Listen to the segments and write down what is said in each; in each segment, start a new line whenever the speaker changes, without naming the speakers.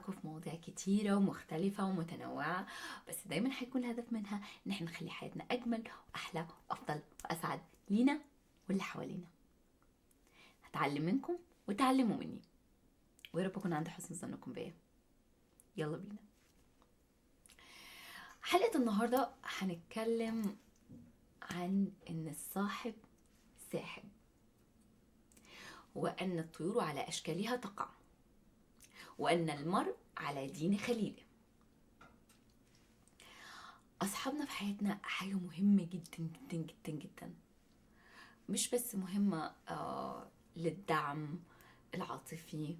معاكم في مواضيع كتيرة ومختلفة ومتنوعة، بس دايما هيكون الهدف منها ان احنا نخلي حياتنا اجمل واحلى وافضل واسعد لينا واللي حوالينا. هتعلم منكم وتعلموا مني، ويا رب اكون عند حسن ظنكم بيا. يلا بينا. حلقة النهاردة هنتكلم عن ان الصاحب ساحب، وان الطيور على اشكالها تقع، وان المرء على دين خليله. أصحابنا في حياتنا حاجة مهمة جدا جدا جدا جدا، مش بس مهمة للدعم العاطفي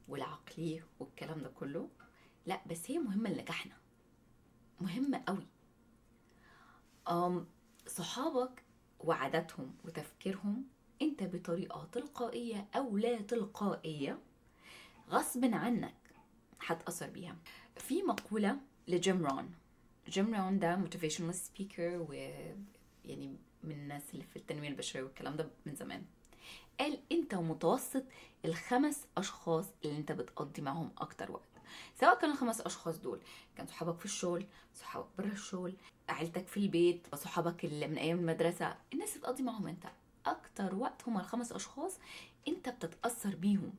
والعقلي والكلام ده كله، لا بس هي مهمة لنجاحنا، مهمة قوي. صحابك وعاداتهم وتفكيرهم انت بطريقة تلقائية او لا تلقائية غصب عنك هتأثر بيها. في مقولة لجيم رون. جيم رون ده motivational speaker، ويعني من الناس اللي في التنمية البشرية والكلام ده من زمان. قال انت ومتوسط الخمس اشخاص اللي انت بتقضي معهم اكتر وقت، سواء كانوا الخمس اشخاص دول كان صحابك في الشغل، صحابك بره الشغل، عيلتك في البيت، صحابك اللي من ايام المدرسة، الناس اللي بتقضي معهم انت اكتر وقت هم الخمس اشخاص انت بتتأثر بيهم.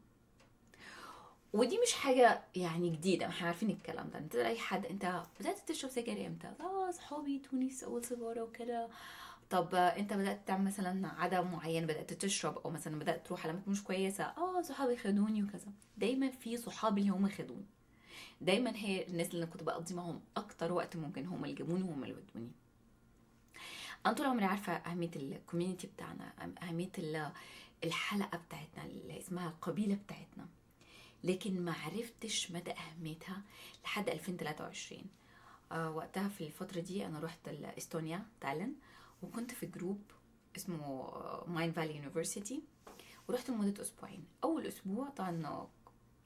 ودي مش حاجة يعني جديدة، احنا عارفين الكلام ده. انت اي حد، انت بدأت تشرب سجاير امتى؟ صحابي تونس اول سيجارة وكده. طب انت بدأت تعمل مثلا عادة معينة، بدأت تشرب او مثلا بدأت تروح على اماكن مش كويسة، صحابي خدوني وكذا. دايما في صحابي اللي هم خدوني، دايما هي الناس اللي انا كنت بقضي معاهم اكتر وقت ممكن هم اللي جابوني وهم اللي ودوني. انا طول عمري عارفة اهمية الكوميونتي بتاعنا، اهمية الحلقة بتاعتنا اللي اسمها القبيلة بتاعتنا، لكن ما عرفتش مدى اهميتها لحد 2023. وقتها في الفترة دي انا رحت استونيا تالين، وكنت في جروب اسمه ماين فالي يونيفرسيتي، ورحت لمدة اسبوعين. اول اسبوع طبعا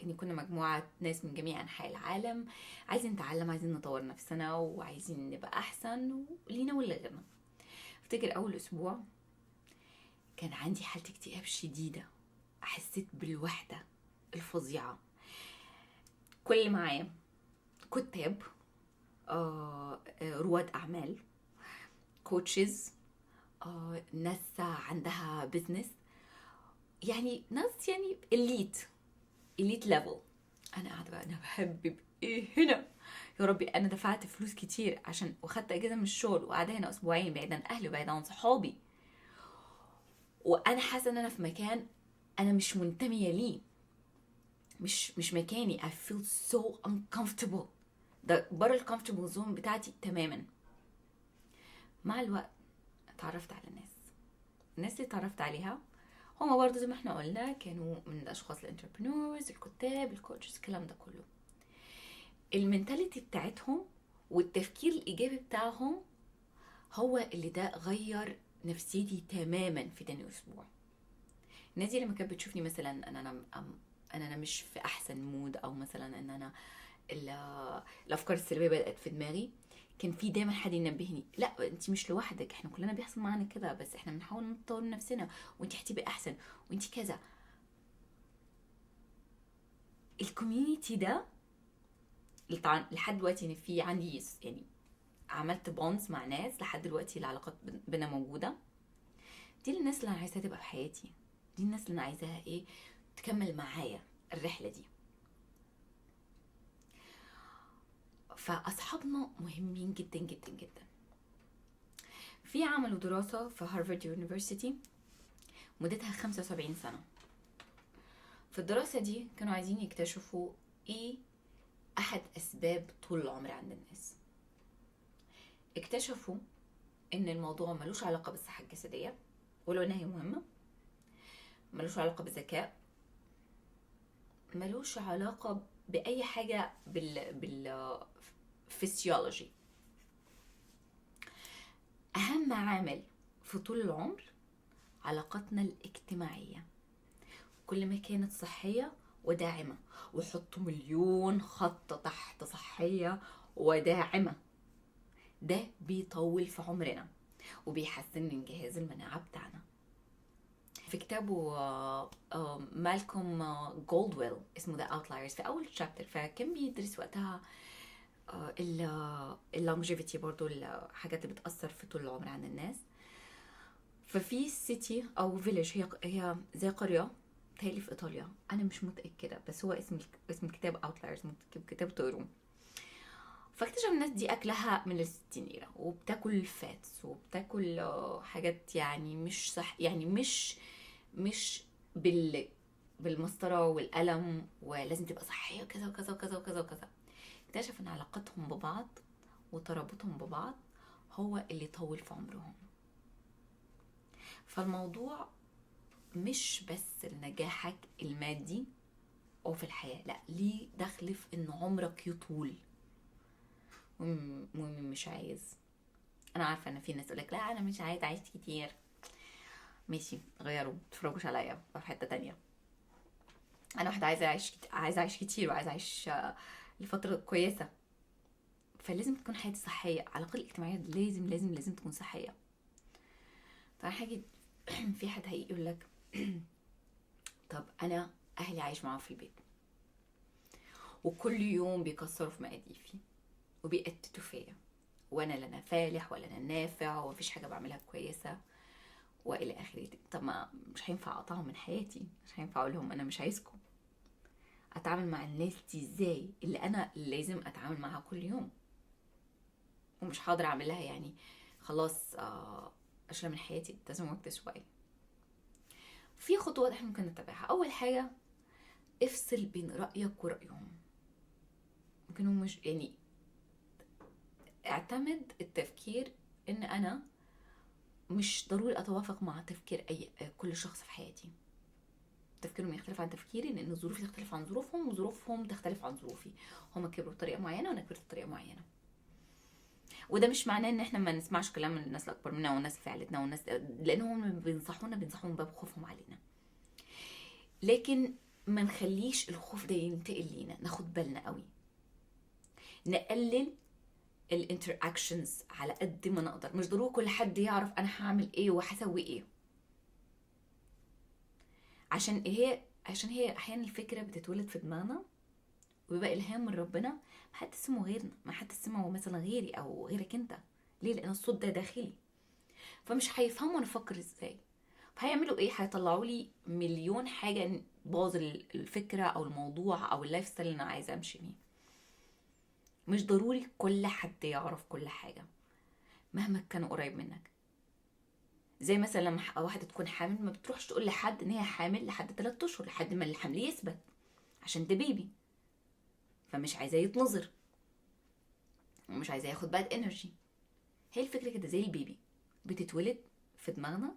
يعني كنا مجموعة ناس من جميع انحاء العالم عايزين نتعلم، عايزين نطور نفسنا، وعايزين نبقى احسن لينا ولغيرنا. افتكر اول اسبوع كان عندي حالة اكتئاب شديدة، حسيت بالوحدة الفظيعة. كل اللي معايا كتاب، رواد اعمال، كوتشز، ناس عندها بيزنس، يعني ناس يعني اليت ليفل. انا قاعده بقى انا بحب ايه هنا؟ يا ربي انا دفعت فلوس كتير عشان واخدت اجازه من الشغل وقاعده هنا اسبوعين بعيد عن اهلي وبعيد عن صحابي، وانا حاسه ان انا في مكان انا مش منتميه ليه، مش مكاني. I feel so uncomfortable، ده بره الكومفورتبل زون بتاعتي تماما. مع الوقت اتعرفت على الناس اللي اتعرفت عليها هما برضه زي ما احنا قلنا كانوا من الاشخاص الانتربرنورز، الكتاب، الكوتشز، الكلام ده كله. المنتاليتي بتاعتهم والتفكير الايجابي بتاعهم هو اللي ده غير نفسيتي تماما في تاني اسبوع. الناس دي لما كانت بتشوفني مثلا انا مش في احسن مود، او مثلا ان انا الافكار السلبيه بدات في دماغي، كان في دايما حد ينبهني، لا انت مش لوحدك، احنا كلنا بيحصل معانا كده، بس احنا بنحاول نطور نفسنا، وانت هتبقي احسن، وانت كذا. الكوميونتي ده لحد دلوقتي يعني في عندي يعني عملت بونز مع ناس لحد دلوقتي، العلاقات بينا موجوده. دي الناس اللي انا عايزاها تبقى في حياتي، دي الناس اللي انا عايزاها تكمل معايا الرحله دي. فاصحابنا مهمين جدا جدا جدا. في عملوا دراسه في هارفارد يونيفرسيتي مدتها 75 سنه. في الدراسه دي كانوا عايزين يكتشفوا ايه احد اسباب طول العمر عند الناس. اكتشفوا ان الموضوع ملوش علاقه بالصحه الجسديه، ولو انها هي مهمه، ملوش علاقه بالذكاء، ملوش علاقه باي حاجه بالفسيولوجي. اهم عامل في طول العمر علاقتنا الاجتماعيه، كل ما كانت صحيه وداعمه، وحطوا مليون خط تحت صحيه وداعمه، ده بيطول في عمرنا وبيحسن من جهاز المناعه بتاعنا. في كتابه مالكوم جولدويل اسمه ذا اوتلايرز في اول شابتر، فكان بيدرس وقتها اللونجيفيتي، برضو الحاجات اللي بتأثر في طول العمر عند الناس. ففي سيتي او فيليج، هي زي قرية تهيألي في ايطاليا، انا مش متأكدة، بس هو اسم الكتاب اوتلايرز، كتاب تقروه. فاكتشف الناس دي اكلها من الستين ليرة، وبتاكل فاتس، وبتاكل حاجات يعني مش صح، يعني مش بالمسطرة والقلم، ولازم تبقى صحية وكذا وكذا وكذا وكذا وكذا. اكتشف ان علاقتهم ببعض وترابطهم ببعض هو اللي طول في عمرهم. فالموضوع مش بس نجاحك المادي او في الحياة، لا، ليه دخل في ان عمرك يطول. مش عايز، انا عارفة ان في ناس يقولك لا انا مش عايز اعيش كتير، ماشي، غيروا، متفرجوش عليا في حتة تانية. انا واحدة عايزة اعيش كتير، وعايزة اعيش لفترة كويسة، فلازم تكون حياتي صحية، على الأقل الاجتماعية لازم لازم لازم تكون صحية. طبعا حاجة في حد هيجي يقول لك طب أنا أهلي عايش معاهم في البيت، وكل يوم بيكسروا في مقاديفي وبيقتتوا فيا، وأنا لا أنا فالح ولا أنا نافع، ومفيش حاجة بعملها كويسة وإلى آخره. طب ما مش هينفع أقطعهم من حياتي، مش هينفع أقول لهم أنا مش عايزكم. أتعامل مع الناس دي إزاي اللي أنا لازم أتعامل معها كل يوم، ومش هقدر أعملها يعني خلاص أشيلها من حياتي. it doesn't work this way. في خطوات احنا ممكن نتبعها. أول حاجة، افصل بين رأيك ورأيهم. ممكن هم مش يعني، اعتمد التفكير ان انا مش ضروري اتوافق مع تفكير كل شخص في حياتي. تفكيرهم يختلف عن تفكيري، لان ظروفي تختلف عن ظروفهم، وظروفهم تختلف عن ظروفي. هما كبروا بطريقه معينه وانا كبرت بطريقه معينه. وده مش معناه ان احنا ما نسمعش كلام الناس الاكبر منا والناس في عيلتنا والناس، لانهم بينصحونا من باب خوفهم علينا. لكن ما نخليش الخوف ده ينتقل لينا، ناخد بالنا قوي، نقلل الانتراكشنز على قد ما نقدر. مش ضروري كل حد يعرف انا هعمل ايه وهسوي ايه، عشان هي احيانا الفكره بتتولد في دماغنا وبيبقى الهام من ربنا. محدش سمعه غيرنا، ما حد سمعه مثلا غيري او غيرك انت. ليه؟ لان الصوت ده داخلي، فمش هيفهموا انا افكر ازاي. فهيعملوا ايه؟ هيطلعوا لي مليون حاجه باظ الفكره او الموضوع او اللايف ستايل اللي انا عايزه امشي بيه. مش ضروري كل حد يعرف كل حاجه مهما كان قريب منك. زي مثلا لما واحده تكون حامل، ما بتروحش تقول لحد ان هي حامل لحد 3 اشهر، لحد ما الحمل يثبت، عشان ده بيبي، فمش عايزاه يتنظر ومش عايزاه ياخد باد انرجي. هي الفكره كده، زي البيبي بتتولد في دماغنا،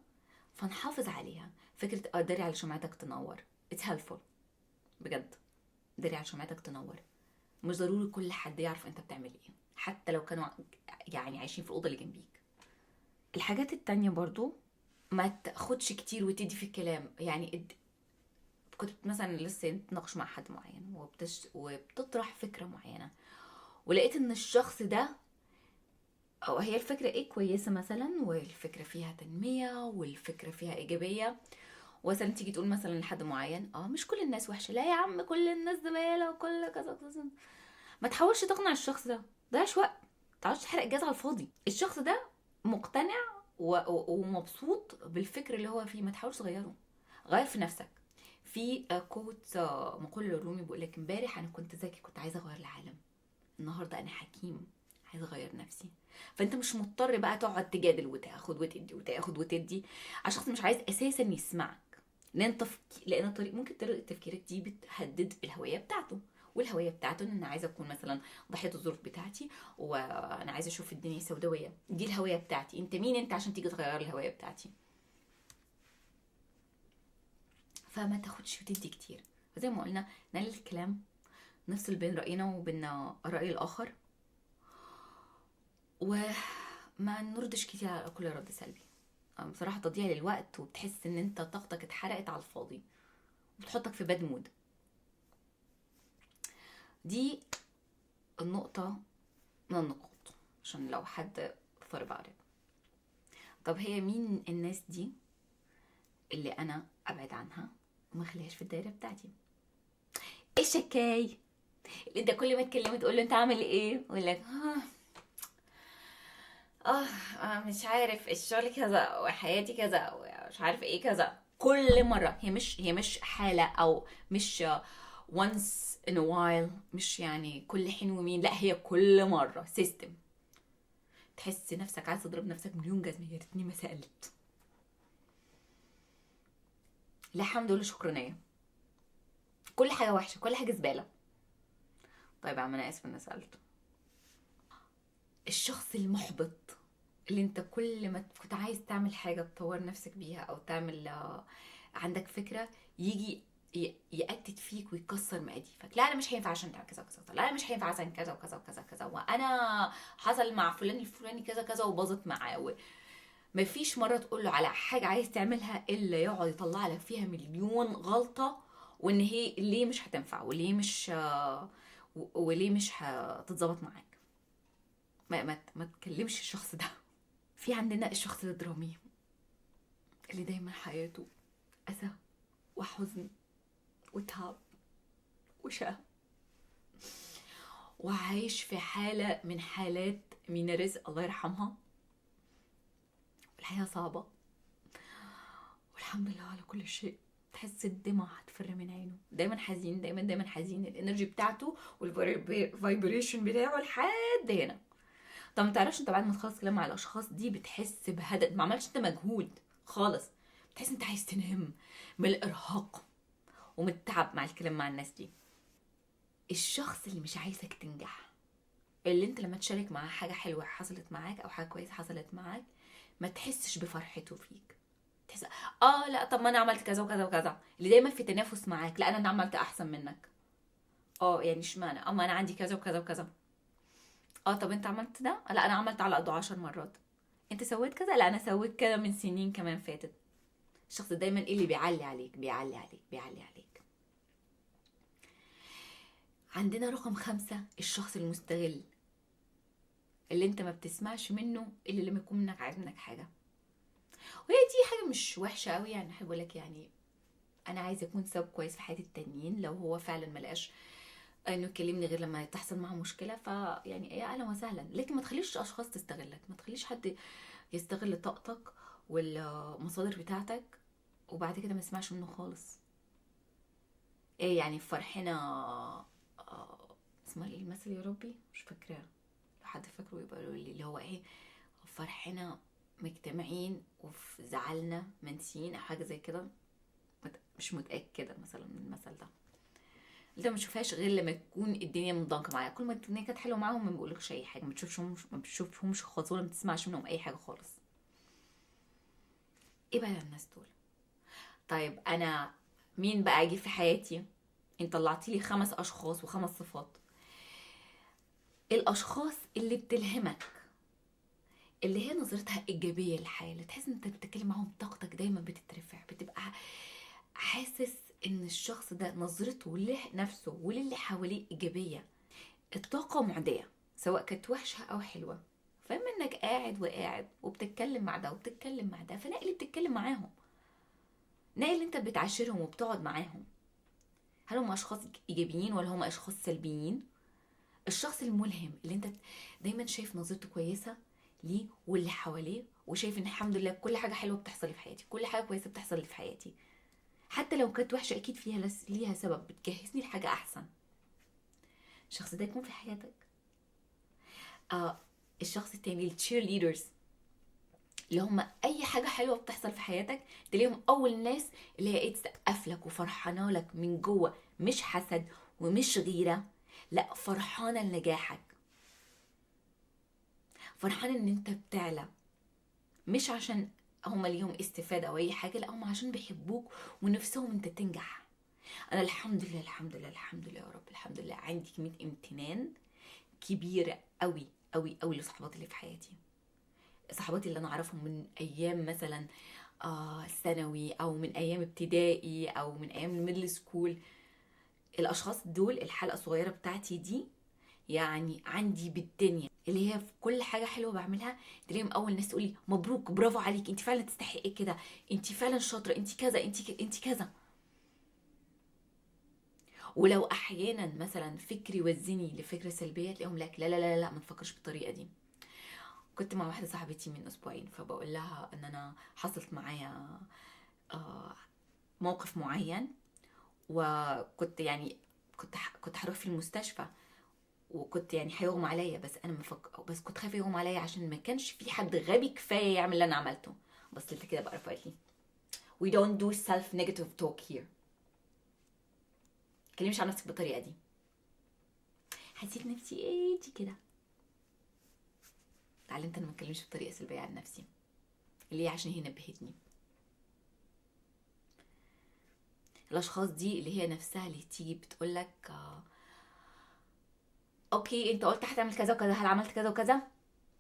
فنحافظ عليها. فكره داري على شمعتك تنور، it's helpful بجد. داري على شمعتك تنور. مش ضروري كل حد يعرف انت بتعمل ايه، حتى لو كانوا يعني عايشين في الاوضه اللي جنبيك. الحاجات التانية برضو، ما تاخدش كتير وتدي في الكلام. يعني كنت مثلا لسه نتناقش مع حد معين وبتطرح فكرة معينة، ولقيت ان الشخص ده، او هي الفكرة ايه كويسة مثلا، والفكرة فيها تنمية والفكرة فيها ايجابية، مثلا تيجي تقول مثلا لحد معين مش كل الناس وحشة، لا يا عم كل الناس زبالة وكل كذا كذا. ما تحاولش تقنع الشخص ده، ضيعش وقت، ما تحاولش تحرق الجاز على الفاضي. الشخص ده مقتنع ومبسوط بالفكر اللي هو فيه، ما تحاولش تغيره، غير في نفسك. في كوت مقول الرومي بيقول لك امبارح انا كنت ذكي، كنت عايزه اغير العالم، النهارده انا حكيم، عايزه اغير نفسي. فانت مش مضطر بقى تقعد تجادل وتاخد وتدي وتاخد وتدي على شخص مش عايز اساسا يسمعك. لان طريق ممكن طريقه تفكيرك دي بتهدد الهويه بتاعته، والهويه بتاعته ان انا عايزه اكون مثلا ضحيه الظروف بتاعتي، وانا عايزه اشوف الدنيا سوداويه. دي الهويه بتاعتي. انت مين انت عشان تيجي تغير الهويه بتاعتي؟ فما تاخدش وتدي كتير. زي ما قلنا، نقلل الكلام، نفصل بين راينا وبين راي الاخر، وما نردش كتير على كل رد سلبي. بصراحه تضييع للوقت، وبتحس ان انت طاقتك اتحرقت على الفاضي، وبتحطك في باد مود. دي النقطه من النقاط، عشان لو حد thought about it. طب هي مين الناس دي اللي انا ابعد عنها وما اخليهاش في الدايره بتاعتي. الشكاي اللي انت كل ما تكلمه تقول له انت عامل ايه، يقول لك مش عارف الشغل كذا وحياتي كذا ومش عارف ايه كذا. كل مره هي مش حاله او مش once in a while، مش يعني كل حين ومين، لا هي كل مره سيستم. تحس نفسك عايز تضرب نفسك مليون جزمه، يا ريتني ما سالت. لا حمد ولا شكرانيه، كل حاجه وحشه، كل حاجه زباله. طيب يا عم انا اسف اني سالت. الشخص المحبط اللي انت كل ما كنت عايز تعمل حاجه تطور نفسك بيها او تعمل عندك فكره، يجي يأتت فيك ويكسر مقاديفك. لا انا مش هينفع عشان تعمل كذا وكذا، لا انا مش هينفع عشان كذا وكذا وكذا كذا، وانا حصل مع فلان الفلاني كذا كذا وباظت معاه. مفيش مره تقول له على حاجه عايز تعملها الا يقعد يطلع لك فيها مليون غلطه، وان هي ليه مش هتنفع وليه مش هتتظبط معاك. ما تكلمش الشخص ده. في عندنا الشخص الدرامي اللي دايما حياته أسى وحزن وتعب وشقى، وعايش في حالة من حالات من رزق الله يرحمها. الحياة صعبة والحمد لله على كل شيء. تحس الدمع هتفر من عينه، دايما حزين، دايما حزين. الانرجي بتاعته والفايبريشن بتاعه لحد هنا. طب ما تعرفش انت بعد ما تخلص كلام مع الاشخاص دي بتحس بهدأ، ما عملش انت مجهود خالص، بتحس انت عايز تنام من الارهاق ومن التعب مع الكلام مع الناس دي. الشخص اللي مش عايزك تنجح، اللي انت لما تشارك معاه حاجه حلوه حصلت معاك او حاجه كويسه حصلت معاك ما تحسش بفرحته فيك، تحس لا طب ما انا عملت كذا وكذا وكذا. اللي دايما في تنافس معاك، لا انا عملت احسن منك، يعني اشمعنى، اما انا عندي كذا وكذا وكذا. طب انت عملت ده، لا انا عملت على قده 10 مرات. انت سويت كذا، لا انا سويت كذا من سنين كمان فاتت. الشخص دايما ايه اللي بيعلي عليك بيعلي عليك بيعلي عليك. عندنا رقم 5 الشخص المستغل، اللي انت ما بتسمعش منه الا لما يكون منك عايز منك حاجه. وهي دي حاجه مش وحشه قوي، يعني احب اقول لك يعني انا عايزه اكون سبب كويس في حياه التانيين. لو هو فعلا ما لقاش انه يكلمني غير لما تحصل معاه مشكله، فيعني ايه اهلا وسهلا. لكن ما تخليش اشخاص تستغلك، ما تخليش حد يستغل طاقتك والمصادر بتاعتك وبعد كده ما يسمعش منه خالص. ايه يعني فرحنا اسمها ايه المثل يا ربي مش فاكراه، لو حد فاكره يبقى يقول لي، اللي هو ايه فرحنا مجتمعين وفي زعلنا منسيين او حاجه زي كده. مش متاكده مثلا من المثل ده. انت ما تشوفهاش غير لما تكون الدنيا منضنكه معاك. كل ما الدنيا كانت حلوه معاهم ما بيقولكش اي حاجه، ما بتشوفهمش خالص ولا ما بتسمعش منهم اي حاجه خالص. ايه بقى الناس دول؟ طيب انا مين بقى اجي في حياتي؟ انت طلعتي لي 5 اشخاص و5 صفات. الاشخاص اللي بتلهمك، اللي هي نظرتها ايجابيه للحياه، اللي تحس ان انت بتتكلم معاهم طاقتك دايما بتترفع، بتبقى حاسس ان الشخص ده نظرته لنفسه وللي حواليه ايجابيه. الطاقه معديه سواء كانت وحشه او حلوه. فاهم انك قاعد وبتتكلم مع ده وبتتكلم مع ده، فلاقي اللي بتتكلم معاهم، نلاقي اللي انت بتعاشرهم وبتقعد معاهم، هل هم اشخاص ايجابيين ولا هم اشخاص سلبيين؟ الشخص الملهم اللي انت دايما شايف نظرته كويسه ليه واللي حواليه، وشايف ان الحمد لله كل حاجه حلوه بتحصل لي في حياتي، كل حاجه كويسه بتحصل لي في حياتي، حتى لو كانت وحشه اكيد فيها ليها سبب بتجهزني لحاجه احسن. الشخص ده يكون في حياتك. الشخص التاني التشير ليدرز، اللي هم اي حاجه حلوه بتحصل في حياتك تلاقيهم اول ناس اللي هي تسقف لك وفرحانه لك من جوه، مش حسد ومش غيره، لا فرحانه لنجاحك، فرحانه ان انت بتعلى، مش عشان هم ليهم استفاده او اي حاجه، لا هم عشان بيحبوك ونفسهم انت تنجح. انا الحمد لله الحمد لله الحمد لله يا رب، الحمد لله عندي كميه امتنان كبيره قوي قوي قوي لصحباتي اللي في حياتي. صحباتي اللي انا اعرفهم من ايام مثلا ثانوي او من ايام ابتدائي او من ايام الميدل سكول. الاشخاص دول الحلقه الصغيره بتاعتي دي يعني عندي بالدنيا، اللي هي في كل حاجه حلوه بعملها تلاقيهم اول ناس تقولي مبروك، برافو عليك، انت فعلا تستحقي كده، انت فعلا شاطره، انت كذا، انت كذا. ولو احيانا مثلا فكري وزني لفكره سلبيه تلاقيهم لك لا لا لا لا، ما تفكرش بالطريقه دي. كنت مع واحده صاحبتي من اسبوعين، فبقول لها ان انا حصلت معايا آه، موقف معين، وكنت يعني كنت هروح في المستشفى، وكنت يعني هيغمى عليا، بس انا بس كنت خايفه يغمى عليا عشان ما كانش في حد غبي كفايه يعمل اللي انا عملته. بصيت لي كده بقى رفعت لي we don't do self negative talk here. تكلميش عن نفسك بالطريقه دي. حسيت نفسي ايه دي كده. اتعلمت انا ما اتكلمش بطريقه سلبيه عن نفسي، اللي هي عشان هي نبهتني. الاشخاص دي اللي هي نفسها اللي تيجي بتقولك اوكي انت قلت هتعمل كذا وكذا، هل عملت كذا وكذا؟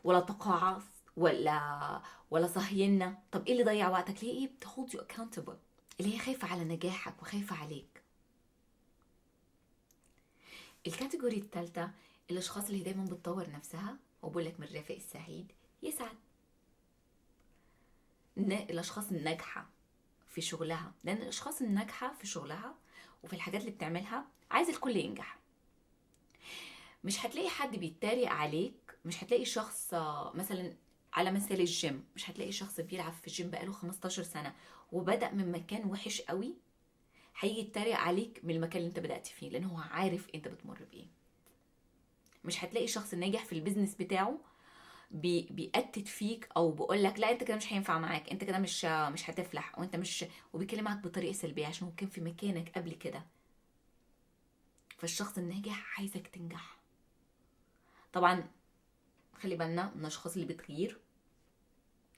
ولا تقاعس ولا صهينا؟ طب ايه اللي ضيع وقتك؟ ليه؟ ايه بتhold you accountable، اللي هي خايفة على نجاحك وخايفة عليك. الكاتيجوري الثالثة الاشخاص اللي دايما بتطور نفسها، وبقول لك من رافق السعيد يسعد. الاشخاص الناجحة في شغلها، لان الاشخاص الناجحة في شغلها وفي الحاجات اللي بتعملها عايز الكل ينجح. مش هتلاقي حد بيتريق عليك، مش هتلاقي شخص مثلا على مثال الجيم، مش هتلاقي شخص بيلعب في الجيم بقاله 15 سنة وبدأ من مكان وحش قوي هيجي يتريق عليك من المكان اللي انت بدأت فيه، لان هو عارف انت بتمر بايه. مش هتلاقي شخص ناجح في البيزنس بتاعه بيأتت فيك او بيقول لك لا انت كده مش هينفع معاك، انت كده مش هتفلح، وانت مش، وبيكلمك بطريقة سلبية عشان هو كان في مكانك قبل كده. فالشخص الناجح عايزك تنجح. طبعا خلي بالنا من الاشخاص اللي بتغير.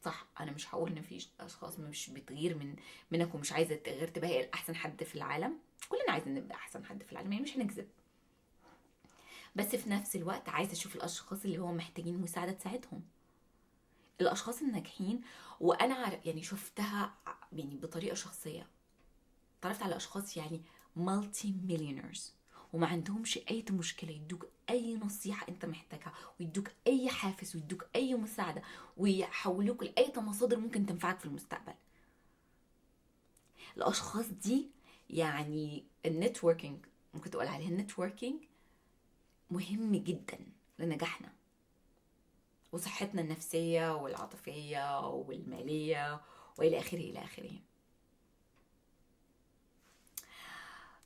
صح، انا مش هقول ان في اشخاص مش بتغير منك ومش عايزه تغير تبقى هي احسن حد في العالم. كلنا عايزين نبقى احسن حد في العالم، يعني مش هنكذب. بس في نفس الوقت عايزه اشوف الاشخاص اللي هم محتاجين مساعده تساعدهم، الاشخاص الناجحين. وانا يعني شفتها يعني بطريقه شخصيه. تعرفت على اشخاص يعني مالتي مليونيرز وما عندهمش اي مشكله يدوك اي نصيحه انت محتاجها، ويدوك اي حافز، ويدوك اي مساعده، ويحولوك لاي مصادر ممكن تنفعك في المستقبل. الاشخاص دي يعني النتوركينج، ممكن تقول عليها النتوركينج مهم جدا لنجاحنا وصحتنا النفسيه والعاطفيه والماليه والى اخره الى اخره.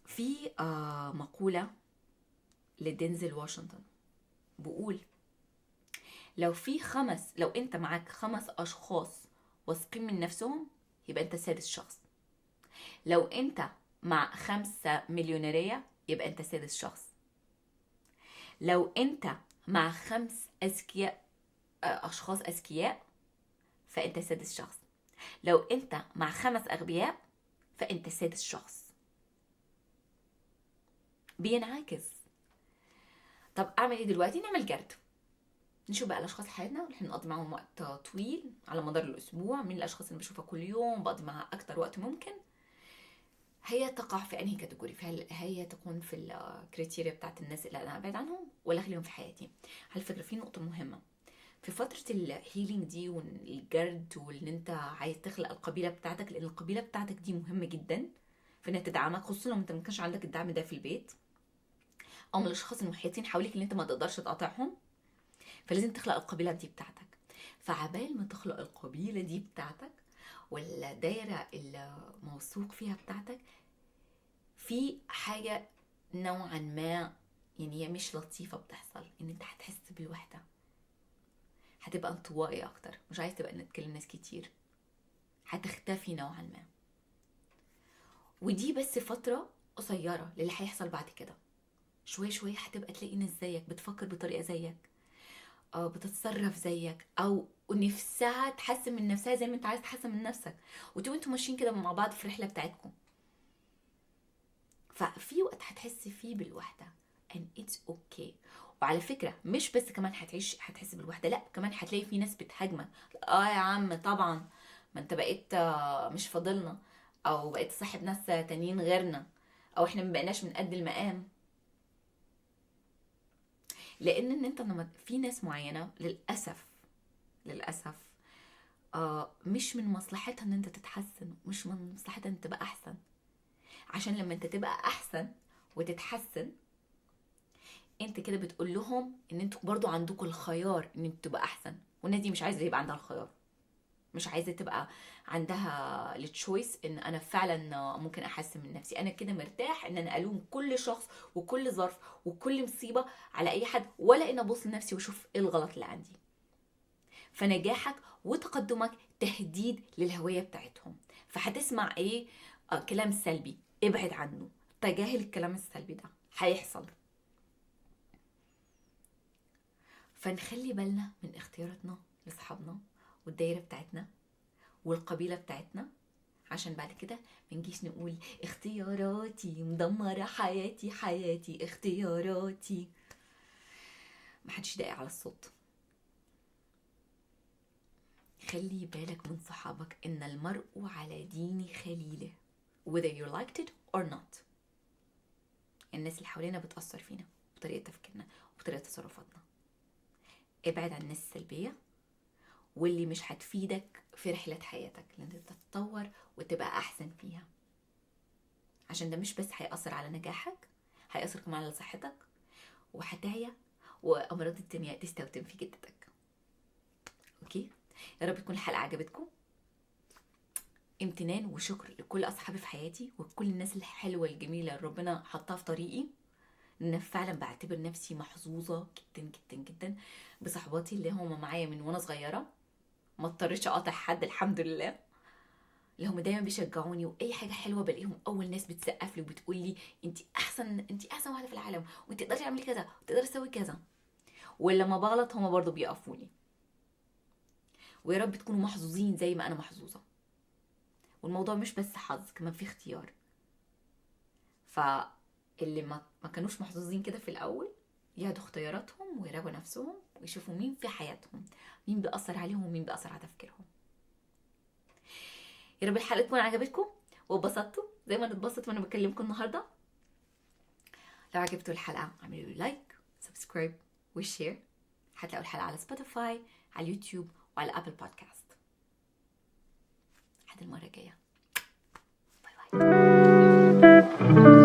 في مقوله لدينزل واشنطن بقول لو انت معاك 5 اشخاص واثقين من نفسهم يبقى انت سادس شخص. لو انت مع 5 مليونيرية يبقى انت سادس شخص. لو انت مع 5 اذكياء، اشخاص اذكياء، فانت سادس شخص. لو انت مع 5 اغبياء فانت سادس شخص. بينعكس. طب اعمل ايه دلوقتي؟ نعمل جرد، نشوف بقى الاشخاص حياتنا اللي احنا بنقضي معاهم وقت طويل على مدار الاسبوع، مين الاشخاص اللي بشوفها كل يوم بقضي معاها اكتر وقت ممكن، هي تقع في انهي كاتيجوري، فهل هي تكون في الكريتيريا بتاعت الناس اللي انا ابعد عنهم ولا اخليهم في حياتي. على فكره في نقطه مهمه في فتره الهيلينج دي والجرد، وان انت عايز تخلق القبيله بتاعتك، لان القبيله بتاعتك دي مهمه جدا في انها تدعمك، خصوصا لو انت ما كانش عندك الدعم ده في البيت او من الاشخاص المحيطين حواليك اللي انت ما تقدرش تقاطعهم. فلازم تخلق القبيله دي بتاعتك. فعبال ما تخلق القبيله دي بتاعتك والدايره الموثوق فيها بتاعتك، في حاجه نوعا ما يعني هي مش لطيفه بتحصل، ان انت هتحس بالوحده، هتبقى انطوائي اكتر، مش عايز تبقى تكلم ناس كتير، هتختفي نوعا ما. ودي بس فتره قصيره للي هيحصل بعد كده. شويه شويه هتبقى تلاقي ناس زيك بتفكر بطريقه زيك، بتتصرف زيك، او نفسها تحسن من نفسها زي ما انت عايز تحسن من نفسك، وتبقوا انتوا ماشيين كده مع بعض في الرحله بتاعتكم. ففي وقت هتحس فيه بالوحده and it's okay. وعلى فكره مش بس كمان هتحس بالوحده، لا كمان هتلاقي في ناس بتهاجمك. يا عم طبعا، ما انت بقيت مش فاضلنا، او بقيت صاحب ناس تانيين غيرنا، او احنا ما بقيناش من قد المقام. لان ان انت لما في ناس معينه للاسف مش من مصلحتها ان انت تتحسن، مش من مصلحتها ان تبقى احسن. عشان لما انت تبقى احسن وتتحسن، انت كده بتقول لهم ان انتوا برضو عندكم الخيار ان انتوا تبقى احسن، والناس دي مش عايزه يبقى عندها الخيار، مش عايزه تبقى عندها التشويس ان انا فعلا ممكن احسن من نفسي. انا كده مرتاح ان انا الوم كل شخص وكل ظرف وكل مصيبه على اي حد، ولا ان ابص لنفسي واشوف ايه الغلط اللي عندي. فنجاحك وتقدمك تهديد للهويه بتاعتهم. فهتسمع ايه؟ كلام سلبي، ابعد عنه، تجاهل الكلام السلبي ده، هيحصل. فنخلي بالنا من اختياراتنا لاصحابنا والدايره بتاعتنا والقبيله بتاعتنا، عشان بعد كده منجيش نقول اختياراتي مدمره حياتي، حياتي اختياراتي. محدش داقي على الصوت. خلي بالك من صحابك، ان المرء على دين خليله whether you liked it or not. الناس اللي حوالينا بتأثر فينا بطريقة تفكيرنا وبطريقة تصرفاتنا. ابعد عن الناس السلبية واللي مش هتفيدك في رحلة حياتك، لان انت تتطور وتبقى احسن فيها. عشان ده مش بس هيأثر على نجاحك، هيأثر كمان على صحتك، وهتعيا وامراض الدنيا تستوطن في جدتك. اوكي، يا رب تكون الحلقة عجبتكم. امتنان وشكر لكل اصحابي في حياتي وكل الناس الحلوة الجميلة اللي ربنا حطها في طريقي. ان فعلا بعتبر نفسي محظوظة جدا جدا جدا بصحباتي اللي هم معايا من وانا صغيرة. ما اضطريتش اقاطع حد الحمد لله، اللي هم دايما بيشجعوني، واي حاجه حلوه بلاقيهم اول ناس بتسقف لي وبتقول لي انت احسن واحده في العالم، وانت تقدري تعملي كذا وتقدري تسوي كذا. ولما بغلط هم برضو بيقفوا لي. ويا رب تكونوا محظوظين زي ما انا محظوظه. والموضوع مش بس حظ، كمان في اختيار. فاللي ما كانوش محظوظين كده في الاول ياخدوا اختياراتهم ويراجعوا نفسهم ويشوفوا مين في حياتهم، مين بيأثر عليهم ومين بيأثر على تفكيرهم. يا رب الحلقه تكون عجبتكم واتبسطتوا زي ما انا اتبسطت وانا بكلمكم النهارده. لو عجبتوا الحلقه اعملوا لي لايك، سبسكرايب وشير. هتلاقوا الحلقه على سبوتيفاي، على اليوتيوب، وعلى ابل بودكاست. لحد المره الجايه، باي باي.